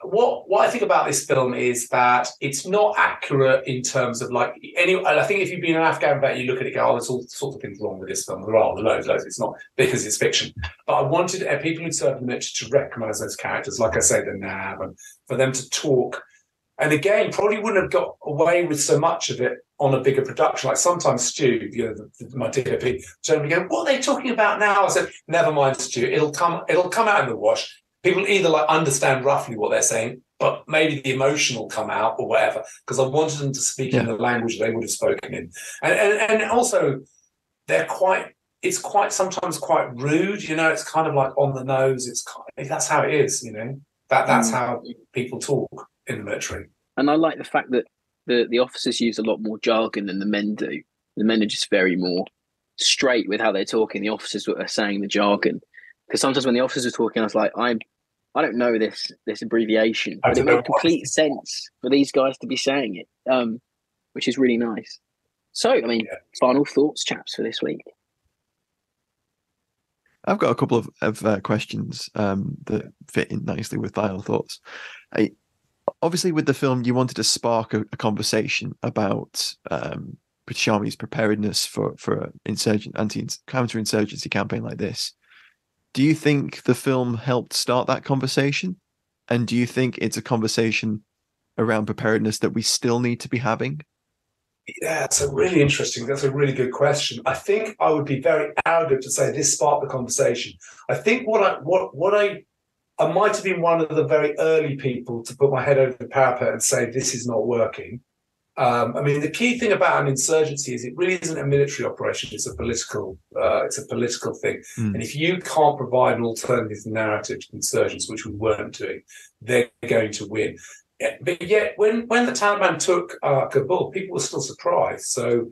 What I think about this film is that it's not accurate in terms of like any. I think if you've been an Afghan vet, you look at it, and go, "Oh, there's all sorts of things wrong with this film." There are loads. It's not because it's fiction, but I wanted people who served in the military to recognise those characters, like I say, the NAV, and for them to talk. And again, probably wouldn't have got away with so much of it on a bigger production. Like sometimes Stu, my DOP, generally go, "What are they talking about now?" I said, "Never mind, Stu. It'll come out in the wash. People either like understand roughly what they're saying, but maybe the emotion will come out or whatever." Because I wanted them to speak in the language they would have spoken in, and also it's sometimes quite rude. It's kind of like on the nose. That's how it is. That's how people talk in the military. And I like the fact that the officers use a lot more jargon than the men do. The men are just very more straight with how they're talking. The officers are saying the jargon. Because sometimes when the officers are talking, I was like, I don't know this abbreviation, but it made complete sense for these guys to be saying it, which is really nice. So, final thoughts, chaps, for this week. I've got a couple of questions that fit in nicely with final thoughts. Obviously, with the film, you wanted to spark a conversation about British Army's preparedness for counter-insurgency campaign like this. Do you think the film helped start that conversation? And do you think it's a conversation around preparedness that we still need to be having? Yeah, that's a really good question. I think I would be very arrogant to say this sparked the conversation. I think I might have been one of the very early people to put my head over the parapet and say this is not working. The key thing about an insurgency is it really isn't a military operation; it's a political thing. And if you can't provide an alternative narrative to insurgents, which we weren't doing, they're going to win. But yet, when the Taliban took Kabul, people were still surprised. So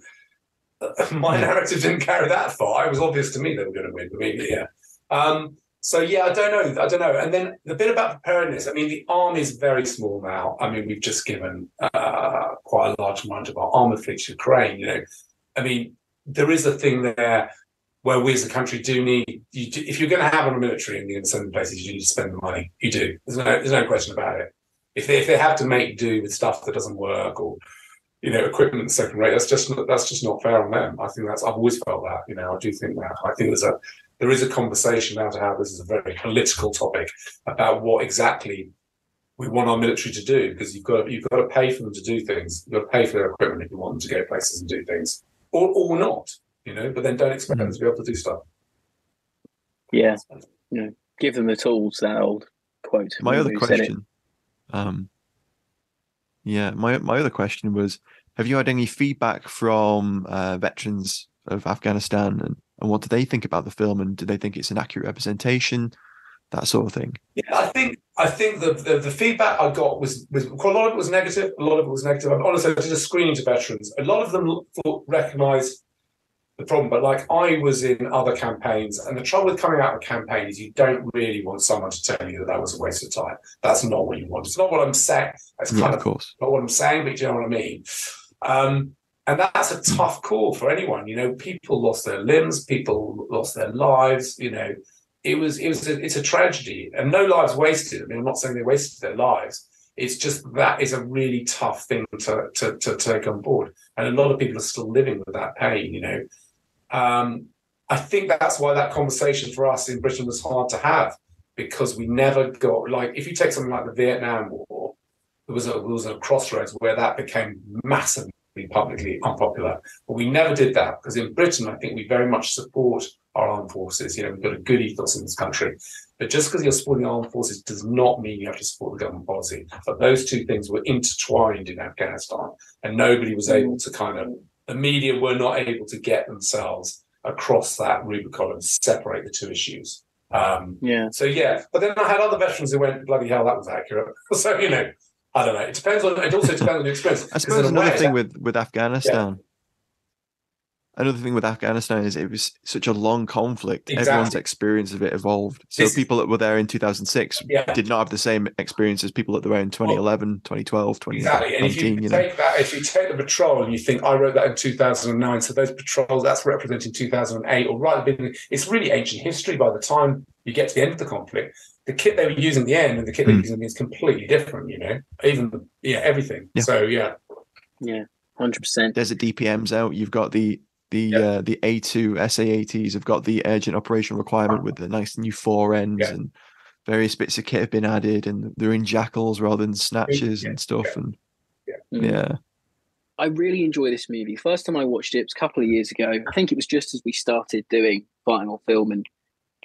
my narrative didn't carry that far. It was obvious to me they were going to win. I don't know. And then the bit about preparedness, the army is very small now. We've just given quite a large amount of our armoured fleet to Ukraine, there is a thing there where we as a country do need, if you're going to have a military and you're going to send them places, you need to spend the money. You do. There's no question about it. If they have to make do with stuff that doesn't work or, equipment second rate, that's just not fair on them. I've always felt that, I do think that. I think there is a conversation now to have. This is a very political topic about what exactly we want our military to do, because you've got to pay for them to do things. You've got to pay for their equipment if you want them to go places and do things, or not, but then don't expect them to be able to do stuff. Yeah, give them the tools. That old quote. My other question. My other question was: have you had any feedback from veterans of Afghanistan, and what do they think about the film, and do they think it's an accurate representation, that sort of thing? Yeah, I think the feedback I got was a lot of it was negative. A lot of it was negative. Honestly, I did a screening to veterans. A lot of them recognised the problem, but like I was in other campaigns, and the trouble with coming out of a campaign is you don't really want someone to tell you that that was a waste of time. That's not what you want. It's not what I'm saying. That's kind of course. Not what I'm saying, but you know what I mean. And that's a tough call for anyone. You know, people lost their limbs, people lost their lives. You know, it's a tragedy, and no lives wasted. I mean, I'm not saying they wasted their lives. It's just that is a really tough thing to take on board, and a lot of people are still living with that pain. You know. I think that's why that conversation for us in Britain was hard to have, because we never got, like, if you take something like the Vietnam War, there was a crossroads where that became massively publicly unpopular. But we never did that, because in Britain, I think we very much support our armed forces. You know, we've got a good ethos in this country. But just because you're supporting the armed forces does not mean you have to support the government policy. But those two things were intertwined in Afghanistan, and nobody was able to the media were not able to get themselves across that Rubicon and separate the two issues. So, but then I had other veterans who went, bloody hell, that was accurate. So, you know, I don't know. It also depends on the experience. I suppose another thing with Afghanistan, another thing with Afghanistan is it was such a long conflict. Exactly. Everyone's experience of it evolved. So people that were there in 2006 did not have the same experience as people that were in 2011, 2012, 2019. Exactly. And if you take the patrol and you think, I wrote that in 2009, so those patrols, that's representing 2008 or right at the beginning. It's really ancient history by the time you get to the end of the conflict. The kit they were using at the end and the kit they're using is completely different, you know, even everything. Yeah. So, Yeah, 100%. There's a DPMs out. You've got the A2 SAATs have got the urgent operation requirement with the nice new fore ends and various bits of kit have been added, and they're in jackals rather than snatches and stuff. I really enjoy this movie. First time I watched it was a couple of years ago. I think it was just as we started doing final film, and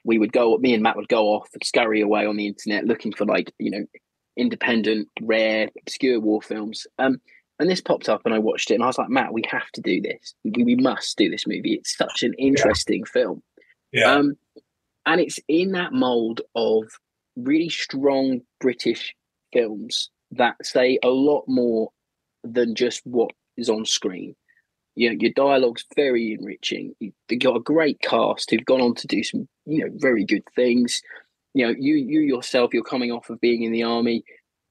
me and Matt would go off and scurry away on the internet looking for, like, you know, independent, rare, obscure war films. And this popped up and I watched it and I was like, Matt, we have to do this. We must do this movie. It's such an interesting film. Yeah. And it's in that mold of really strong British films that say a lot more than just what is on screen. You know, your dialogue's very enriching. You've got a great cast who've gone on to do some, you know, very good things. You know, you yourself, you're coming off of being in the army.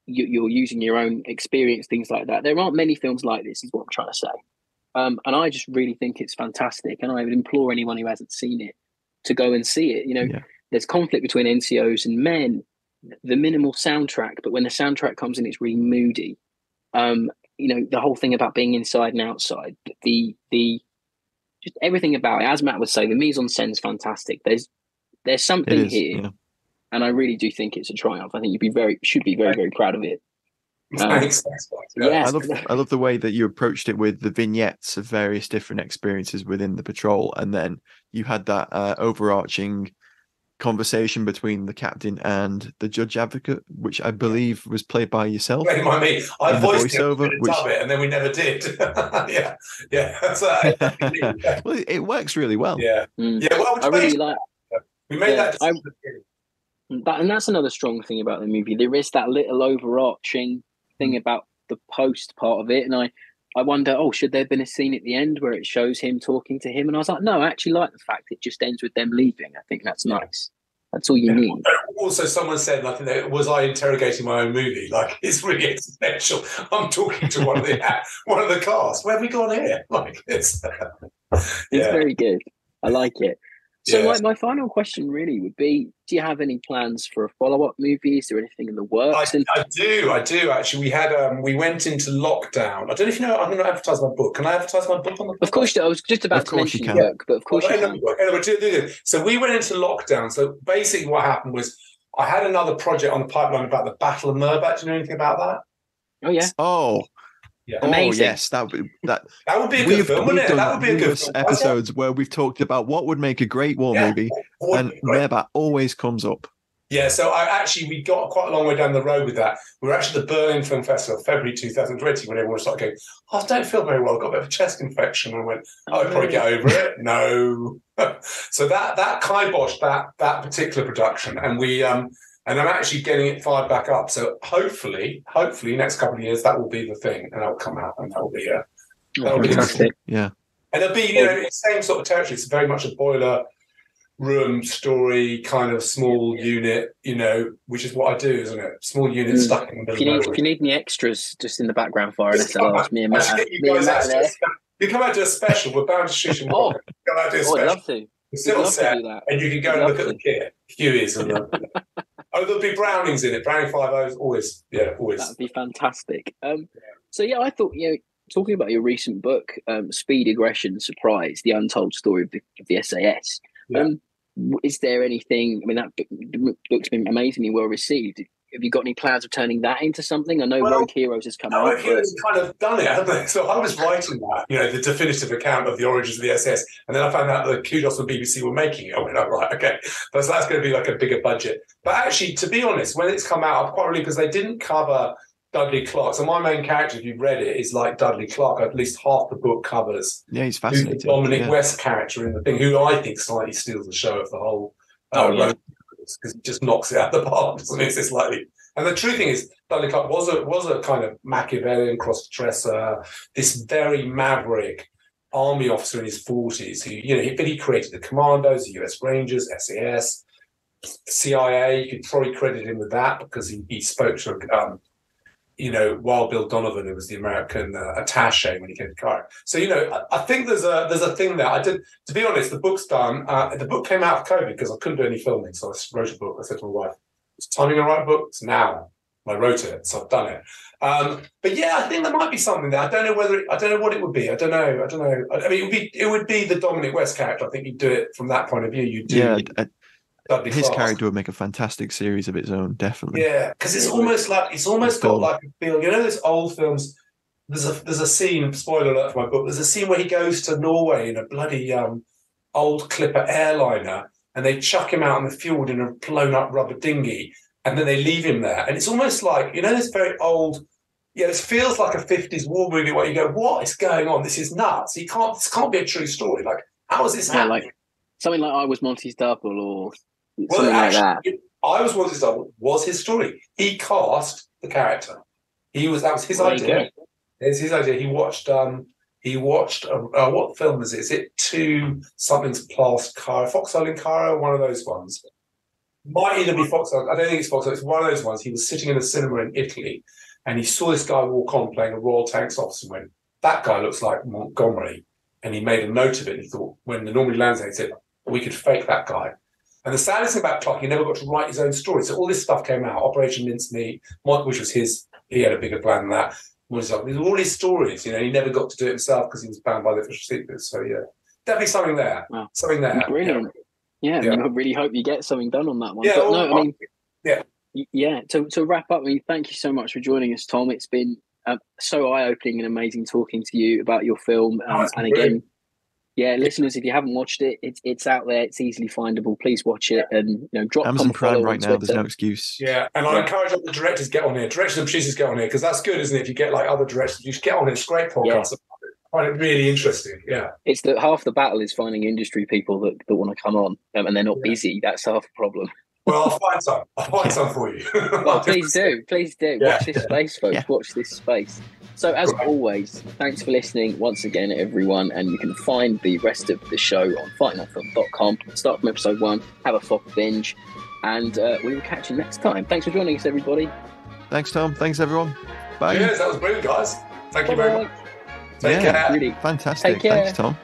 You're using your own experience, things like that. There aren't many films like this, is what I'm trying to say. And I just really think it's fantastic. And I would implore anyone who hasn't seen it to go and see it. You know, there's conflict between NCOs and men, the minimal soundtrack, but when the soundtrack comes in, it's really moody. You know, the whole thing about being inside and outside, the just everything about it, as Matt would say, the mise en scène is fantastic. There's something here. Yeah. And I really do think it's a triumph. I think should be very, very proud of it. I love the way that you approached it with the vignettes of various different experiences within the patrol, and then you had that overarching conversation between the captain and the judge advocate, which I believe was played by yourself. Played by me. I voiced it, and then we never did. Well, it works really well. Well, I really like. We made that. And that's another strong thing about the movie. There is that little overarching thing about the post part of it, and I wonder, should there have been a scene at the end where it shows him talking to him? And I was like, no, I actually like the fact it just ends with them leaving. I think that's nice. That's all you need. Also, someone said, like, was I interrogating my own movie? Like, it's really existential. I'm talking to one of the cast. Where have we gone here? Like, it's very good. I like it. So my final question really would be, do you have any plans for a follow-up movie? Is there anything in the works? I do actually. We went into lockdown. I don't know if you know, I'm going to advertise my book. Can I advertise my book on the podcast? Of course, I was just about to mention your book, but of course you can. Anyway, so we went into lockdown. So basically what happened was I had another project on the pipeline about the Battle of Mirbat. Do you know anything about that? Oh, yeah. Oh, yeah. Amazing. Oh, yes, that would be a good film, wouldn't it? That would be a good film. Episodes where we've talked about what would make a great war movie, and Mirbat always comes up. Yeah, so we got quite a long way down the road with that. We were actually at the Berlin Film Festival, February 2020, when everyone started going, I don't feel very well, I've got a bit of a chest infection. And I went, I'll probably get over it. No. So that kiboshed that particular production. And we And I'm actually getting it fired back up. So hopefully, next couple of years, that will be the thing, and that will come out, and that will be fantastic. Yeah. And it'll be, it's the same sort of territory. It's very much a boiler room story, kind of small unit, which is what I do, isn't it? Small unit stuck in the middle. If you need any extras, just in the background firing SLRs, me and Matt. You come out to a special. We're bound to shoot and walk. Come out to a special. I'd love to. Still set, and you can go and look at the kit. Hueys and there'll be Brownings in it. Browning 5.0s, always. That'd be fantastic. So yeah, I thought talking about your recent book, Speed, Aggression, Surprise: The Untold Story of the SAS. Yeah. Is there anything? I mean, that book's been amazingly well received. Have you got any plans of turning that into something? I know Rogue Heroes has come out. Rogue Heroes kind of done it, haven't they? So I was writing that, the definitive account of the origins of the SS, and then I found out that Kudos and BBC were making it. I went, right, okay. So that's going to be like a bigger budget. But actually, to be honest, when it's come out, I'm quite relieved because they didn't cover Dudley Clark. So my main character, if you've read it, is like Dudley Clark. At least half the book covers. Yeah, he's fascinating. The Dominic West character in the thing, who I think slightly steals the show of the whole Rogue Heroes, because he just knocks it out of the park, doesn't he? It's slightly. And the true thing is, Dudley Clark was a kind of Machiavellian cross-dresser, this very maverick army officer in his 40s who, but he created the Commandos, the US Rangers, SAS, CIA. You could probably credit him with that because he spoke to, Wild Bill Donovan, who was the American attaché when he came to Cairo. So, I think there's a thing there. To be honest, the book's done. The book came out of COVID because I couldn't do any filming, so I wrote a book. I said to my wife, it's timing to write a book. It's now. I wrote it, so I've done it. But yeah, I think there might be something there. I don't know what it would be. I don't know. I mean, it would be the Dominic West character. I think you'd do it from that point of view. His character would make a fantastic series of its own, definitely. Yeah, because it's almost got like a feel. Those old films. There's a scene. Spoiler alert for my book. There's a scene where he goes to Norway in a bloody old Clipper airliner. And they chuck him out in the fjord in a blown-up rubber dinghy, and then they leave him there. And it's almost like, this very old, this feels like a 50s war movie where you go, what is going on? This is nuts. This can't be a true story. Like, how is this happening? Like something like I Was Monty's Double or something like that. I Was Monty's Double was his story. He cast the character. That was his idea. It's his idea. He watched what film is it? Is it Two Something's Past Cairo? Foxhole in Cairo, one of those ones. Might either be Foxhole. I don't think it's Foxhole. It's one of those ones. He was sitting in a cinema in Italy, and he saw this guy walk on playing a Royal Tanks officer and went, that guy looks like Montgomery. And he made a note of it. And he thought, when the Normandy lands, he said, we could fake that guy. And the saddest thing about Clark, he never got to write his own story. So all this stuff came out. Operation Mincemeat, which was he had a bigger plan than that. These are all his stories, he never got to do it himself because he was bound by the official secrets. So yeah, definitely something there. Wow. Something there. Brilliant. Yeah. I really hope you get something done on that one. Yeah, To wrap up, thank you so much for joining us, Tom. It's been so eye-opening and amazing talking to you about your film. And again, listeners, if you haven't watched it, it's out there. It's easily findable. Please watch it and drop Amazon Prime right now. There's no excuse. Yeah, and I encourage all the directors get on here. Directors and producers get on here because that's good, isn't it? If you get like other directors, you should get on here. It's a great podcast. Yeah. I find it really interesting. Yeah, it's that half the battle is finding industry people that want to come on and they're not busy. That's half the problem. Well, I'll find some for you. Well, please do. Watch this space, folks. Watch this space. So, as always, thanks for listening once again, everyone. And you can find the rest of the show on fightingonfilm.com. Start from episode 1, have a fuck binge, and we will catch you next time. Thanks for joining us, everybody. Thanks, Tom. Thanks, everyone. Bye. Cheers. That was brilliant, guys. Thank you very much. Take care. Really fantastic. Thanks, Tom.